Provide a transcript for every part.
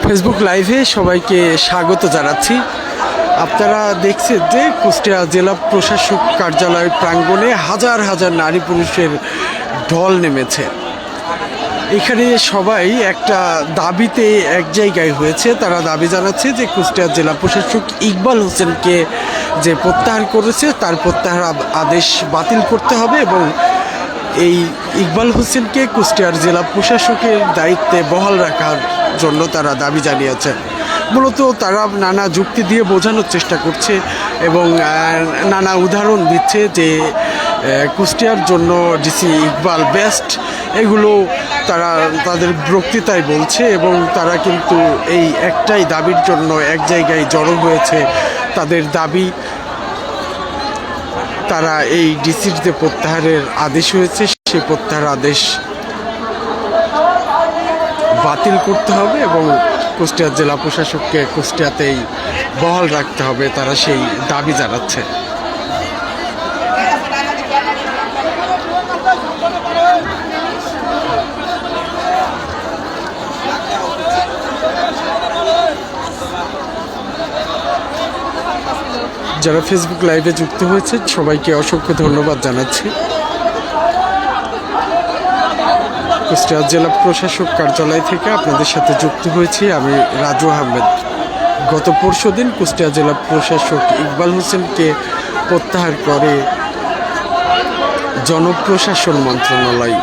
Facebook লাইভে সবাইকে স্বাগত জানাচ্ছি। আপনারা দেখছেন যে কুষ্টিয়া জেলা প্রশাসক কার্যালয় প্রাঙ্গণে হাজার হাজার নারী পুরুষের ঢল নেমেছে। এখানে সবাই একটা দাবিতে এক জায়গায় হয়েছে। তারা দাবি জানাচ্ছে যে কুষ্টিয়া জেলা প্রশাসক ইকবাল হোসেনকে যে প্রত্যাহার করেছে তার প্রত্যাহার আদেশ বাতিল করতে হবে এবং এই ইকবাল হোসেনকে কুষ্টিয়ার জেলা প্রশাসকের দায়িত্বে বহাল রাখার জন্য তারা দাবি জানিয়েছে। মূলত তারা নানা যুক্তি দিয়ে বোঝানোর চেষ্টা করছে এবং নানা উদাহরণ দিচ্ছে যে কুষ্টিয়ার জন্য ডিসি ইকবাল বেস্ট, এগুলো তারা তাদের বক্তৃতায় বলছে এবং তারা কিন্তু এই একটাই দাবির জন্য এক জায়গায় জড়ো হয়েছে। তাদের দাবি তারা এই ডিসির যে প্রত্যাহারের আদেশ হয়েছে সেই প্রত্যাহার আদেশ বাতিল করতে হবে এবং কুষ্টিয়া জেলা প্রশাসককে কুষ্টিয়াতেই বহাল রাখতে হবে, তারা সেই দাবি জানাচ্ছে। যারা ফেসবুক লাইভে যুক্ত হয়েছে সবাইকে অসংখ্য ধন্যবাদ জানাচ্ছি। কুষ্টিয়া জেলা প্রশাসক কার্যালয় থেকে আপনাদের সাথে যুক্ত হয়েছি আমি রাজু আহমেদ। গত পরশুদিন কুষ্টিয়া জেলা প্রশাসক ইকবাল হোসেনকে প্রত্যাহার করে জনপ্রশাসন মন্ত্রণালয়।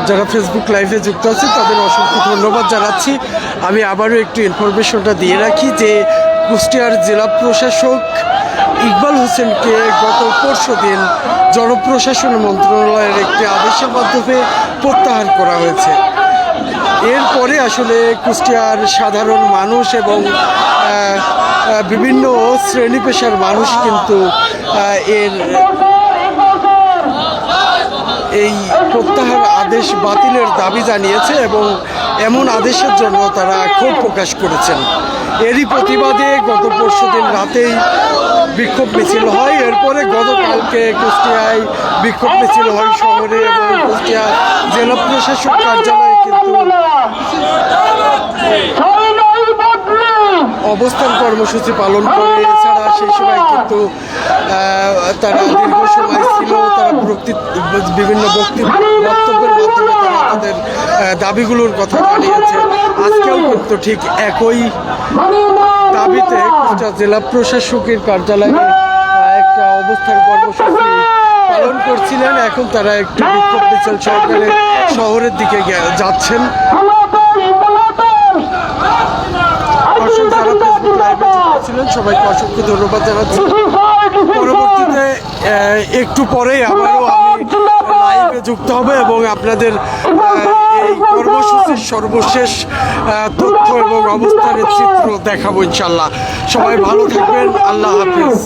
যারা ফেসবুক লাইভে যুক্ত আছে তাদের অসংখ্য ধন্যবাদ জানাচ্ছি। আমি আবারও একটু ইনফরমেশনটা দিয়ে রাখি যে কুষ্টিয়ার জেলা প্রশাসক ইকবাল হোসেনকে গত পরশুদিন জনপ্রশাসন মন্ত্রণালয়ের একটি আদেশের মাধ্যমে প্রত্যাহার করা হয়েছে। এরপরে আসলে কুষ্টিয়ার সাধারণ মানুষ এবং বিভিন্ন শ্রেণী পেশার মানুষ কিন্তু এই প্রত্যাহার আদেশ বাতিলের দাবি জানিয়েছে এবং এমন আদেশের জন্য তারা ক্ষোভ প্রকাশ করেছেন। এরই প্রতিবাদে গত পরশুদিন রাতেই বিক্ষোভ মিছিল হয়। এরপরে গতকালকে কুষ্টিয়ায় বিক্ষোভ মিছিল হয় শহরে এবং কুষ্টিয়া জেলা প্রশাসক কার্যালয়ে কিন্তু অবস্থান কর্মসূচি পালন করে। এছাড়া সেই সময় কিন্তু তারা দীর্ঘ সময় ছিল, তারা বিভিন্ন বক্তব্যের মাধ্যমে তারা তাদের দাবিগুলোর কথা জানিয়েছে। আজকেও কিন্তু ঠিক একই দাবিতে কুষ্টিয়া জেলা প্রশাসকের কার্যালয়ে একটা অবস্থান কর্মসূচি পালন করছিলেন। এখন তারা একটি বিক্ষোভ মিছিল সহকারে শহরের দিকে যাচ্ছেন। যারা ফেসবুক লাইভে যুক্ত ছিলেন সবাইকে অসংখ্য ধন্যবাদ জানাচ্ছি। পরবর্তীতে একটু পরেই আবারও আমি লাইভে যুক্ত হবে এবং আপনাদের এই কর্মসূচির সর্বশেষ তথ্য এবং অবস্থানের চিত্র দেখাবো ইনশাল্লাহ। সবাই ভালো থাকবেন, আল্লাহ হাফিজ।